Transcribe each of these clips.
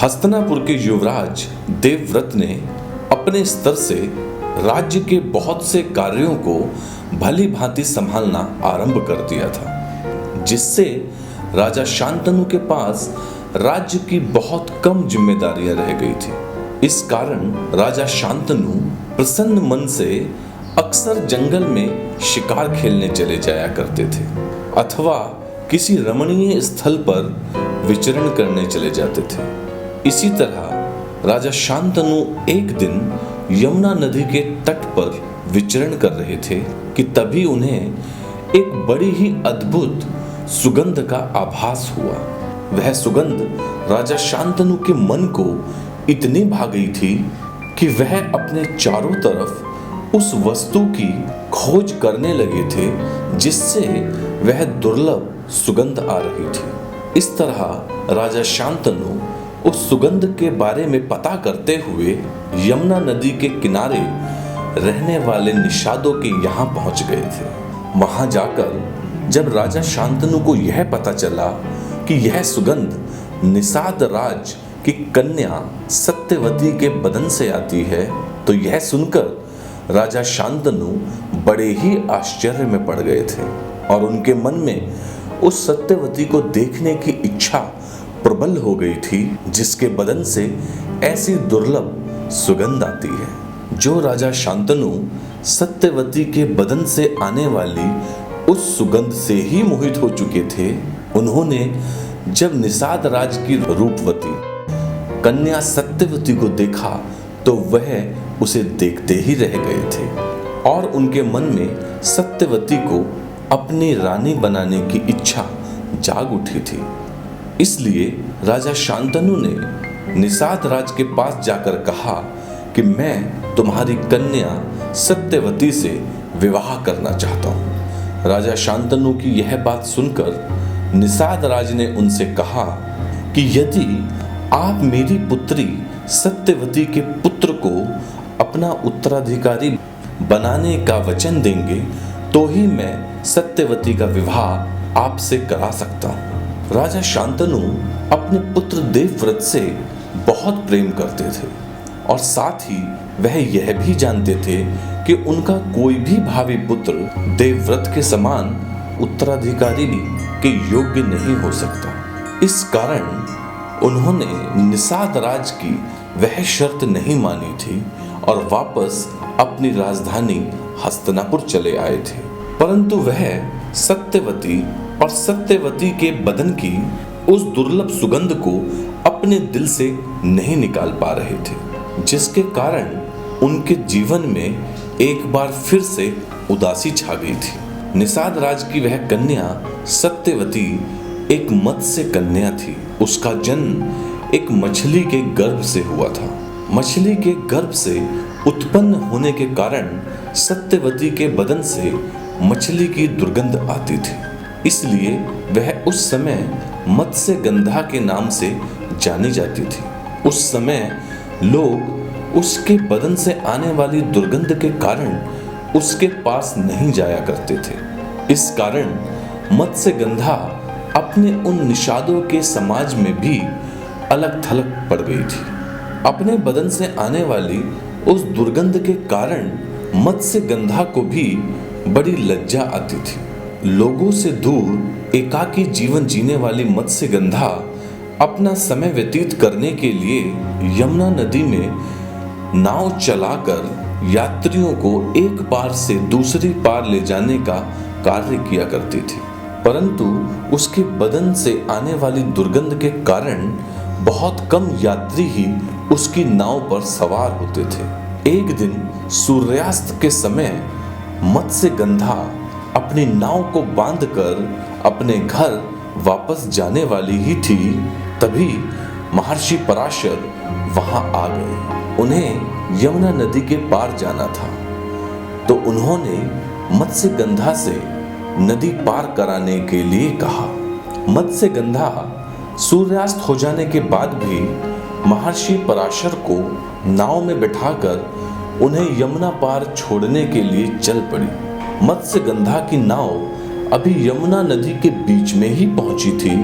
हस्तिनापुर के युवराज देवव्रत ने अपने स्तर से राज्य के बहुत से कार्यों को भली भांति संभालना आरंभ कर दिया था, जिससे राजा शांतनु के पास राज्य की बहुत कम जिम्मेदारियां रह गई थी। इस कारण राजा शांतनु प्रसन्न मन से अक्सर जंगल में शिकार खेलने चले जाया करते थे अथवा किसी रमणीय स्थल पर विचरण करने चले जाते थे। इसी तरह राजा शांतनु एक दिन यमुना नदी के तट पर विचरण कर रहे थे कि तभी उन्हें एक बड़ी ही अद्भुत सुगंध का आभास हुआ। वह सुगंध राजा शांतनु के मन को इतनी भा गई थी कि वह अपने चारों तरफ उस वस्तु की खोज करने लगे थे जिससे वह दुर्लभ सुगंध आ रही थी। इस तरह राजा शांतनु उस सुगंध के बारे में पता करते हुए यमुना नदी के किनारे रहने वाले निषादों के यहाँ पहुंच गए थे। वहां जाकर जब राजा शांतनु को यह पता चला कि यह सुगंध निषाद राज की कन्या सत्यवती के बदन से आती है, तो यह सुनकर राजा शांतनु बड़े ही आश्चर्य में पड़ गए थे और उनके मन में उस सत्यवती को देखने की इच्छा प्रबल हो गई थी जिसके बदन से ऐसी दुर्लभ सुगंध आती है। जो राजा शांतनु सत्यवती के बदन से आने वाली उस सुगंध से ही मोहित हो चुके थे, उन्होंने जब निषाद राज की रूपवती कन्या सत्यवती को देखा तो वह उसे देखते ही रह गए थे और उनके मन में सत्यवती को अपनी रानी बनाने की इच्छा जाग उठी थी। इसलिए राजा शांतनु ने निषाद राज के पास जाकर कहा कि मैं तुम्हारी कन्या सत्यवती से विवाह करना चाहता हूँ। राजा शांतनु की यह बात सुनकर निषाद राज ने उनसे कहा कि यदि आप मेरी पुत्री सत्यवती के पुत्र को अपना उत्तराधिकारी बनाने का वचन देंगे तो ही मैं सत्यवती का विवाह आपसे करा सकता हूँ। राजा शांतनु अपने पुत्र देवव्रत से बहुत प्रेम करते थे और साथ ही वह यह भी जानते थे कि उनका कोई भी भावी पुत्र देवव्रत के समान उत्तराधिकारी के योग्य नहीं हो सकता। इस कारण उन्होंने निषाद राज की वह शर्त नहीं मानी थी और वापस अपनी राजधानी हस्तिनापुर चले आए थे। परंतु वह सत्यवती और सत्यवती के बदन की उस दुर्लभ सुगंध को अपने दिल से नहीं निकाल पा रहे थे, जिसके कारण उनके जीवन में एक बार फिर से उदासी छा गई थी। निषाद राज की वह कन्या सत्यवती एक मत्स्य कन्या थी। उसका जन्म एक मछली के गर्भ से हुआ था। मछली के गर्भ से उत्पन्न होने के कारण सत्यवती के बदन से मछली की दुर्गंध आती थी, इसलिए वह उस समय मत्स्य गंधा के नाम से जानी जाती थी। उस समय लोग उसके बदन से आने वाली दुर्गंध के कारण उसके पास नहीं जाया करते थे। इस कारण मत्स्य गंधा अपने उन निषादों के समाज में भी अलग थलग पड़ गई थी। अपने बदन से आने वाली उस दुर्गंध के कारण मत्स्य गंधा को भी बड़ी लज्जा आती थी। लोगों से दूर एकाकी जीवन जीने वाली मत्स्य गंधा अपना समय व्यतीत करने के लिए यमुना नदी में नाव चलाकर यात्रियों को एक पार से दूसरी पार ले जाने का कार्य किया करती थी। परंतु उसके बदन से आने वाली दुर्गंध के कारण बहुत कम यात्री ही उसकी नाव पर सवार होते थे। एक दिन सूर्यास्त के समय मत्स्य गंधा अपनी नाव को बांधकर अपने घर वापस जाने वाली ही थी, तभी महर्षि पराशर वहां आ गए। उन्हें यमुना नदी के पार जाना था, तो उन्होंने मत्स्य गंधा से नदी पार कराने के लिए कहा। मत्स्य गंधा सूर्यास्त हो जाने के बाद भी महर्षि पराशर को नाव में बिठाकर उन्हें यमुना पार छोड़ने के लिए चल पड़ी। मत्स्य गंधा की नाव अभी यमुना नदी के बीच में ही पहुंची थी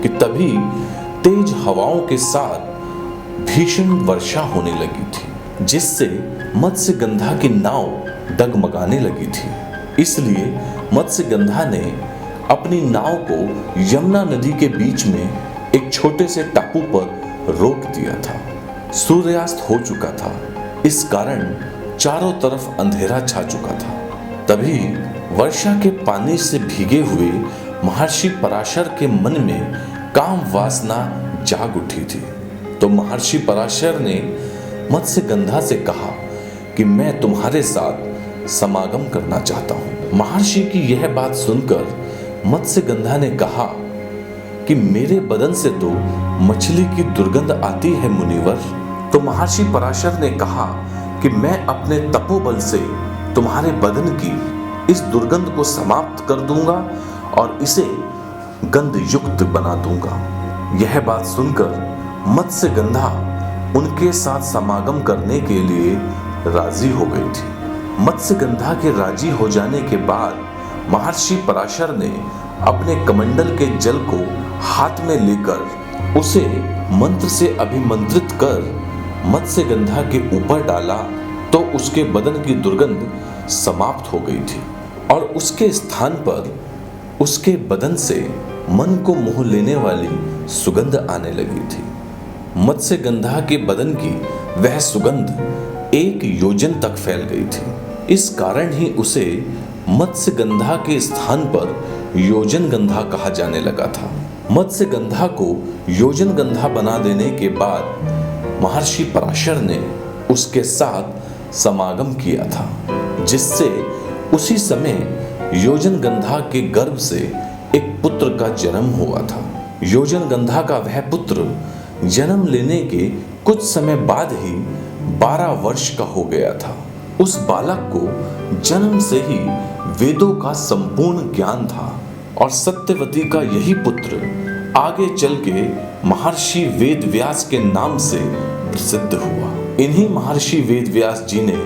कि तभी तेज हवाओं के साथ भीषण वर्षा होने लगी थी, जिससे मत्स्यगंधा की नाव डगमगाने लगी थी। इसलिए मत्स्यगंधा ने अपनी नाव को यमुना नदी के बीच में एक छोटे से टापू पर रोक दिया था। सूर्यास्त हो चुका था, इस कारण चारों तरफ अंधेरा छा चुका था। तभी वर्षा के पानी से भीगे हुए महर्षि पराशर के मन में काम वासना जाग उठी थी। तो महर्षि पराशर ने मत्स्यगंधा से कहा कि मैं तुम्हारे साथ समागम करना चाहता हूँ। महर्षि की यह बात सुनकर मत्स्यगंधा ने कहा कि मेरे बदन से तो मछली की दुर्गंध आती है मुनिवर। तो महर्षि पराशर ने कहा कि मैं अपने तपोबल से तुम्हारे बदन की इस दुर्गंध को समाप्त कर दूंगा और इसे गंध युक्त बना दूंगा। यह बात सुनकर मत्स्यगंधा उनके साथ समागम करने के लिए राजी हो गई थी। मत्स्यगंधा के राजी हो जाने के बाद महर्षि पराशर ने अपने कमंडल के जल को हाथ में लेकर उसे मंत्र से अभिमंत्रित कर मत्स्यगंधा के ऊपर डाला, तो उसके बदन की दुर्गंध समाप्त हो गई थी और उसके स्थान पर उसके बदन से मन को मोह लेने वाली सुगंध आने लगी थी। मत्स्यगंधा के बदन की वह सुगंध 1 योजन तक फैल गई थी। इस कारण ही उसे मत्स्यगंधा के स्थान पर योजनगंधा कहा जाने लगा था। मत्स्यगंधा को योजनगंधा बना देने के बाद महर्षि पराशर ने उसके साथ समागम किया था, जिससे उसी समय योजनगंधा के गर्भ से एक पुत्र का जन्म हुआ था। योजनगंधा का वह पुत्र जन्म लेने के कुछ समय बाद ही 12 वर्ष का हो गया था। उस बालक को जन्म से ही वेदों का संपूर्ण ज्ञान था और सत्यवती का यही पुत्र आगे चल के महर्षि वेदव्यास के नाम से प्रसिद्ध हुआ। इन्हीं महर्षि वेदव्यास जी ने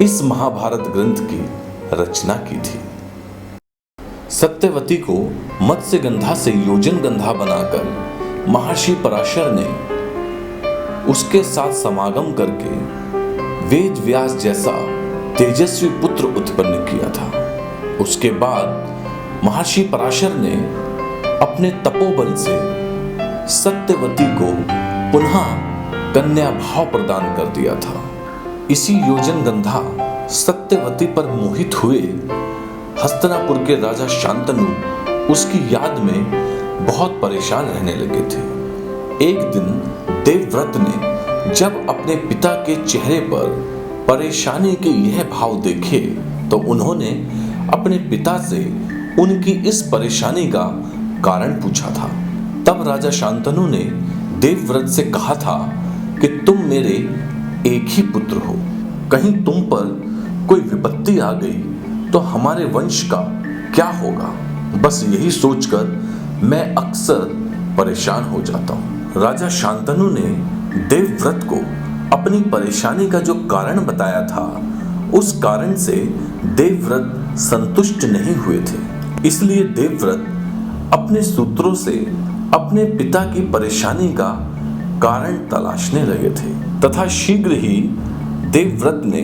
इस महाभारत ग्रंथ की रचना की थी। सत्यवती को मत्स्यगंधा से योजनगंधा बनाकर महर्षि पराशर ने उसके साथ समागम करके वेदव्यास जैसा तेजस्वी पुत्र उत्पन्न किया था। उसके बाद महर्षि पराशर ने अपने तपोबल से सत्यवती को पुनः कन्या भाव प्रदान कर दिया था। इसी योजनगंधा सत्यवती पर मोहित हुए हस्तिनापुर के राजा शांतनु उसकी याद में बहुत परेशान रहने लगे थे। एक दिन देवव्रत ने जब अपने पिता के चेहरे पर परेशानी के यह भाव देखे, तो उन्होंने अपने पिता से उनकी इस परेशानी का कारण पूछा था। तब राजा शांतनु ने देवव्रत से कहा था कि तुम मेरे एक ही पुत्र हो, कहीं तुम पर कोई विपत्ति आ गई तो हमारे वंश का क्या होगा। बस यही सोचकर मैं अक्सर परेशान हो जाता हूँ। राजा शांतनु ने देवव्रत को अपनी परेशानी का जो कारण बताया था, उस कारण से देवव्रत संतुष्ट नहीं हुए थे। इसलिए देवव्रत अपने सूत्रों से अपने पिता की परेशानी का कारण तलाशने लगे थे तथा शीघ्र ही देवव्रत ने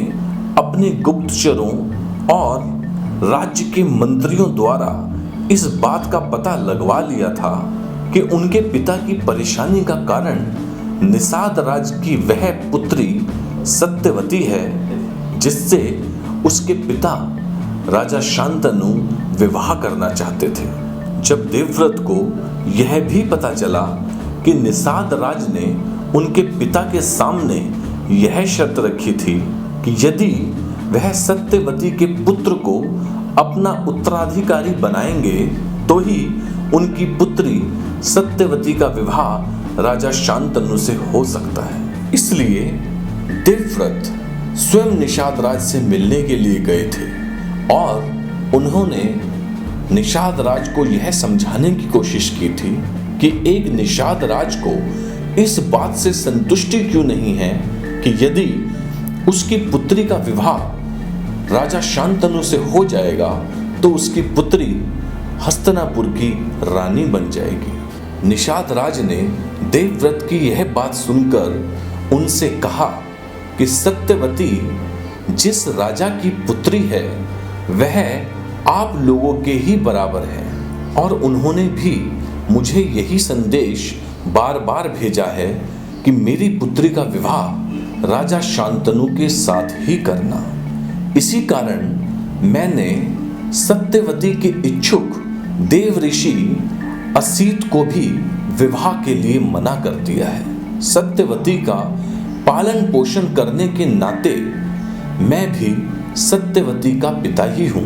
अपने गुप्तचरों और राज्य के मंत्रियों द्वारा इस बात का पता लगवा लिया था कि उनके पिता की परेशानी का कारण निषाद राज की वह पुत्री सत्यवती है, जिससे उसके पिता राजा शांतनु विवाह करना चाहते थे। जब देवव्रत को यह भी पता चला कि निषाद राज ने उनके पिता के सामने यह शर्त रखी थी कि यदि वह सत्यवती के पुत्र को अपना उत्तराधिकारी बनाएंगे तो ही उनकी पुत्री सत्यवती का विवाह राजा शांतनु से हो सकता है। इसलिए देवव्रत स्वयं निषाद राज से मिलने के लिए गए थे और उन्होंने निषाद राज को यह समझाने की कोशिश की थी कि एक निषाद राज को इस बात से संतुष्टि क्यों नहीं है कि यदि उसकी पुत्री का विवाह राजा शांतनु से हो जाएगा तो उसकी पुत्री हस्तिनापुर की रानी बन जाएगी। निषाद राज ने देवव्रत की यह बात सुनकर उनसे कहा कि सत्यवती जिस राजा की पुत्री है वह आप लोगों के ही बराबर है, और उन्होंने भी मुझे यही संदेश बार बार भेजा है कि मेरी पुत्री का विवाह राजा शांतनु के साथ ही करना। इसी कारण मैंने सत्यवती के इच्छुक देव ऋषि असित को भी विवाह के लिए मना कर दिया है। सत्यवती का पालन पोषण करने के नाते मैं भी सत्यवती का पिता ही हूं,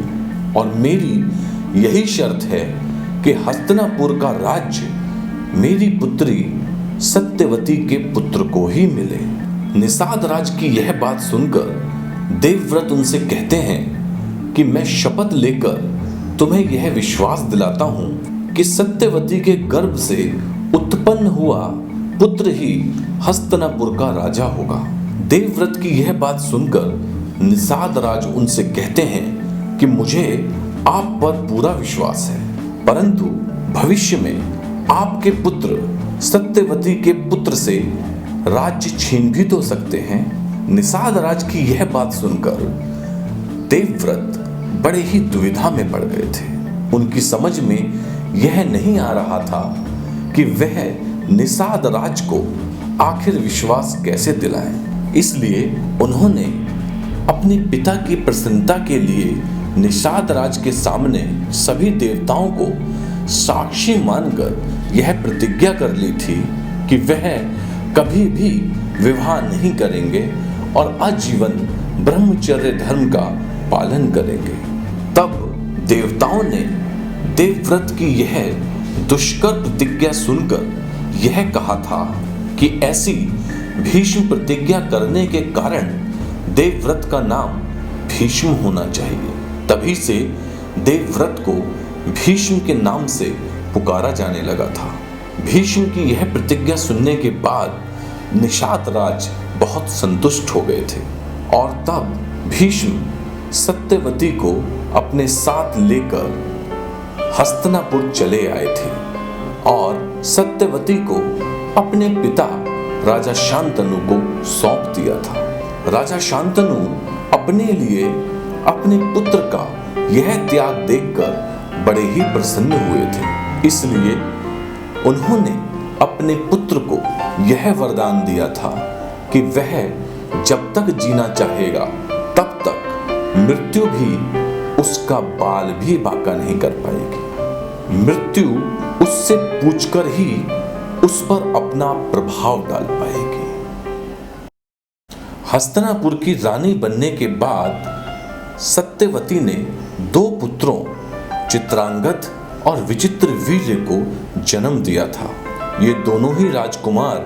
और मेरी यही शर्त है कि हस्तिनापुर का राज्य मेरी पुत्री सत्यवती के पुत्र को ही मिले। निषाद राज की यह बात सुनकर देवव्रत उनसे कहते हैं कि मैं शपथ लेकर तुम्हें यह विश्वास दिलाता हूं कि सत्यवती के गर्भ से उत्पन्न हुआ पुत्र ही हस्तिनापुर का राजा होगा। देवव्रत की यह बात सुनकर निषाद राज उनसे कहते हैं कि मुझे आप पर पूरा विश्वास है, परंतु भविष्य में आपके पुत्र सत्यवती के पुत्र से राज्य छीन भी तो सकते हैं। निषाद राज की यह बात सुनकर देवव्रत बड़े ही दुविधा में पड़ गए थे। उनकी समझ में यह नहीं आ रहा था कि वह निषाद राज को आखिर विश्वास कैसे दिलाएं। इसलिए उन्होंने अपने पिता की प्रसन्नता के लिए निषाद राज के सामने सभी देवताओं को साक्षी मानकर यह प्रतिज्ञा कर ली थी कि वह कभी भी विवाह नहीं करेंगे और आजीवन ब्रह्मचर्य धर्म का पालन करेंगे। तब देवताओं ने देवव्रत की यह दुष्कर प्रतिज्ञा सुनकर यह कहा था कि ऐसी भीष्म प्रतिज्ञा करने के कारण देवव्रत का नाम भीष्म होना चाहिए। तभी से देवव्रत को भीष्म के नाम से पुकारा जाने लगा था। भीष्म की यह प्रतिज्ञा सुनने के बाद निषाद राज बहुत संतुष्ट हो गए थे, और तब भीष्म सत्यवती को अपने साथ लेकर हस्तिनापुर चले आए थे और सत्यवती को अपने पिता राजा शांतनु को सौंप दिया था। राजा शांतनु अपने लिए अपने पुत्र का यह त्याग देखकर बड़े ही प्रसन्न हुए थे, इसलिए उन्होंने अपने पुत्र को यह वरदान दिया था कि वह जब तक जीना चाहेगा तब तक मृत्यु भी उसका बाल भी बांका नहीं कर पाएगी। मृत्यु उससे पूछकर ही उस पर अपना प्रभाव डाल पाएगी। हस्तिनापुर की रानी बनने के बाद सत्यवती ने 2 पुत्रों चित्रांगद और विचित्रवीर्य को जन्म दिया था। ये दोनों ही राजकुमार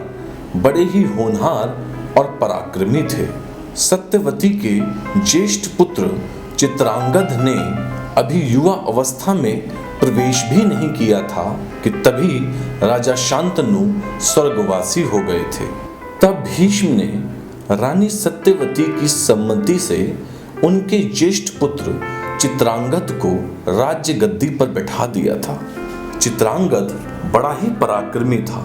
बड़े ही होनहार और पराक्रमी थे। सत्यवती के ज्येष्ठ पुत्र चित्रांगद ने अभी युवा अवस्था में प्रवेश भी नहीं किया था कि तभी राजा शांतनु स्वर्गवासी हो गए थे। तब भीष्म ने रानी सत्यवती की सम्मति से उनके ज्येष्ठ पुत्र चित्रांगद को राज्य गद्दी पर बैठा दिया था। चित्रांगद बड़ा ही पराक्रमी था,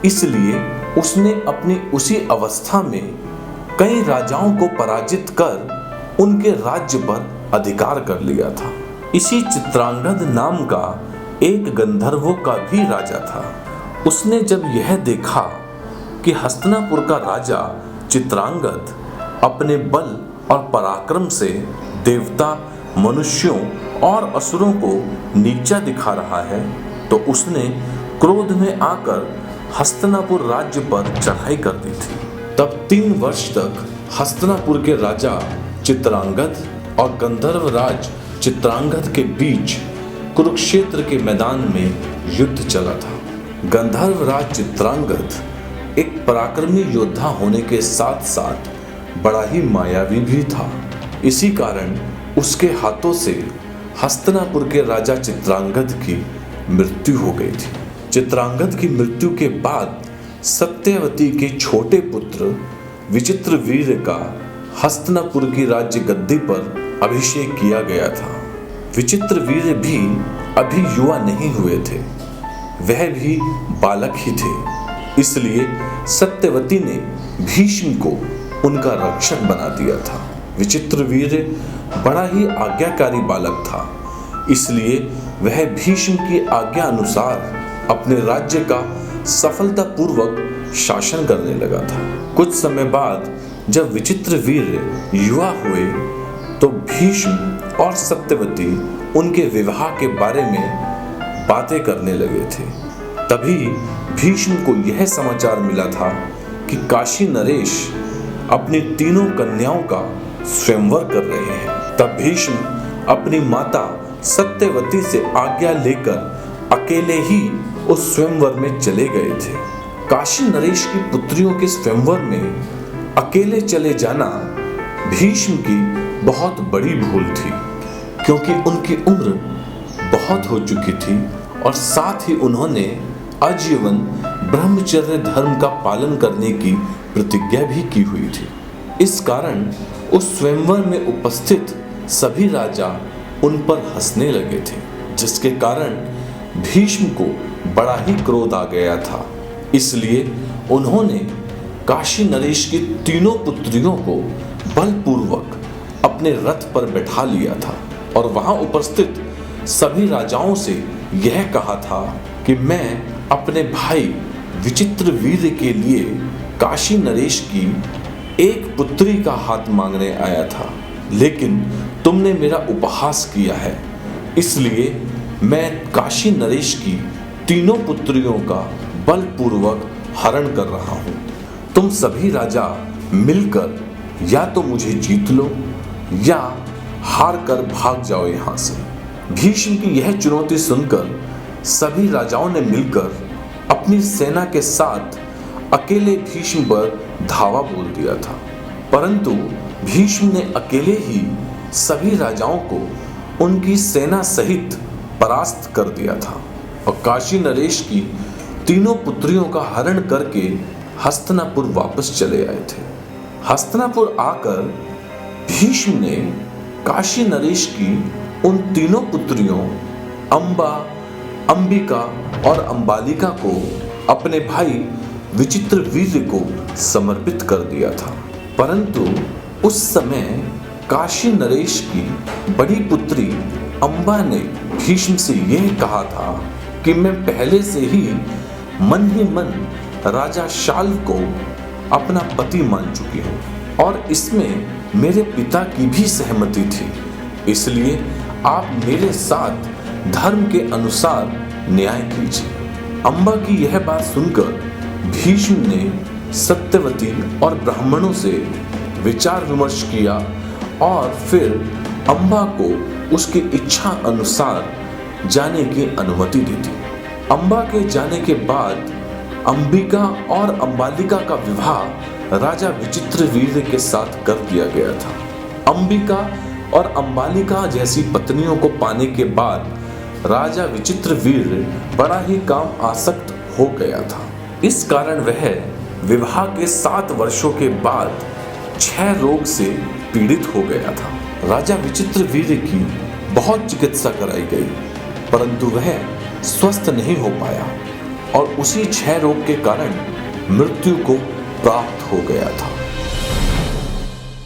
इसलिए उसने अपनी उसी अवस्था में कई राजाओं को पराजित कर उनके राज्य पर अधिकार कर लिया था। इसी चित्रांगद नाम का एक गंधर्वों का भी राजा था। उसने जब यह देखा कि हस्तिनापुर का राजा चित्रांगद अपने बल और पराक्रम से देवता, मनुष्यों और असुरों को नीचा दिखा रहा है, तो उसने क्रोध में आकर हस्तिनापुर राज्य पर चढ़ाई कर दी थी। तब 3 वर्ष तक हस्तिनापुर के राजा चित्रांगद और गंधर्व राज चित्रांगद के बीच कुरुक्षेत्र के मैदान में युद्ध चला था। गंधर्व राज चित्रांगद एक पराक्रमी योद्धा होने के साथ साथ बड़ा ही मायावी भी था। इसी कारण उसके हाथों से हस्तिनापुर के राजा चित्रांगद की मृत्यु हो गई थी। चित्रांगद की मृत्यु के बाद सत्यवती के छोटे पुत्र विचित्रवीर्य का हस्तिनापुर की राज्य गद्दी पर अभिषेक किया गया था। विचित्रवीर्य भी अभी युवा नहीं हुए थे। वह भी बालक ही थे। इसलिए सत्यवती ने भीष्म को उनका रक्षक बना दिया था। विचित्रवीर बड़ा ही आज्ञाकारी बालक था, इसलिए वह भीष्म की आज्ञा अनुसार अपने राज्य का सफलतापूर्वक शासन करने लगा था। कुछ समय बाद जब विचित्रवीर युवा हुए तो भीष्म और सत्यवती उनके विवाह के बारे में बातें करने लगे थे। तभी भीष्म को यह समाचार मिला था कि काशी नरेश अपनी तीनों कन्याओं का स्वयंवर कर रहे हैं। तब भीष्म अपनी माता सत्यवती से आज्ञा लेकर अकेले ही उस स्वयंवर में चले गए थे। काशी नरेश की पुत्रियों के स्वयंवर में अकेले चले जाना भीष्म की बहुत बड़ी भूल थी, क्योंकि उनकी उम्र बहुत हो चुकी थी और साथ ही उन्होंने आजीवन ब्रह्मचर्य धर्म का पालन करने की प्रतिज्ञा भी की हुई थी। इस कारण उस स्वयंवर में उपस्थित सभी राजा उन पर हंसने लगे थे, जिसके कारण भीष्म को बड़ा ही क्रोध आ गया था। इसलिए उन्होंने काशी नरेश की तीनों पुत्रियों को बलपूर्वक अपने रथ पर बैठा लिया था और वहां उपस्थित सभी राजाओं से यह कहा था कि मैं अपने भाई विचित्रवीर के लिए काशी नरेश की एक पुत्री का हाथ मांगने आया था, लेकिन तुमने मेरा उपहास किया है, इसलिए मैं काशी नरेश की तीनों पुत्रियों का बलपूर्वक हरण कर रहा हूं। तुम सभी राजा मिलकर या तो मुझे जीत लो या हार कर भाग जाओ यहां से। भीष्म की यह चुनौती सुनकर सभी राजाओं ने मिलकर अपनी सेना के साथ अकेले भीष्म पर धावा बोल दिया था, परंतु भीष्म ने अकेले ही सभी राजाओं को उनकी सेना सहित परास्त कर दिया था और काशी नरेश की तीनों पुत्रियों का हरण करके हस्तिनापुर वापस चले आए थे। हस्तिनापुर आकर भीष्म ने काशी नरेश की उन तीनों पुत्रियों अंबा, अंबिका और अंबालिका को अपने भाई विचित्रवीर्य को समर्पित कर दिया था। परंतु उस समय काशी नरेश की बड़ी पुत्री अंबा ने भीष्म से यह कहा था कि मैं पहले से ही मन राजा शाल्व को अपना पति मान चुकी हूँ और इसमें मेरे पिता की भी सहमति थी, इसलिए आप मेरे साथ धर्म के अनुसार न्याय कीजिए। अंबा की यह बात सुनकर भीष्म ने सत्यवती और ब्राह्मणों से विचार विमर्श किया और फिर अंबा को उसकी इच्छा अनुसार जाने की अनुमति दी थी। अंबा के जाने के बाद अंबिका और अंबालिका का विवाह राजा विचित्रवीर्य के साथ कर दिया गया था। अंबिका और अंबालिका जैसी पत्नियों को पाने के बाद राजा विचित्रवीर्य बड़ा ही काम आसक्त हो गया था। इस कारण वह विवाह के 7 वर्षों के बाद 6 रोग से पीड़ित हो गया था। राजा विचित्रवीर्य की बहुत चिकित्सा कराई गई, परंतु वह स्वस्थ नहीं हो पाया और उसी 6 रोग के कारण मृत्यु को प्राप्त हो गया था।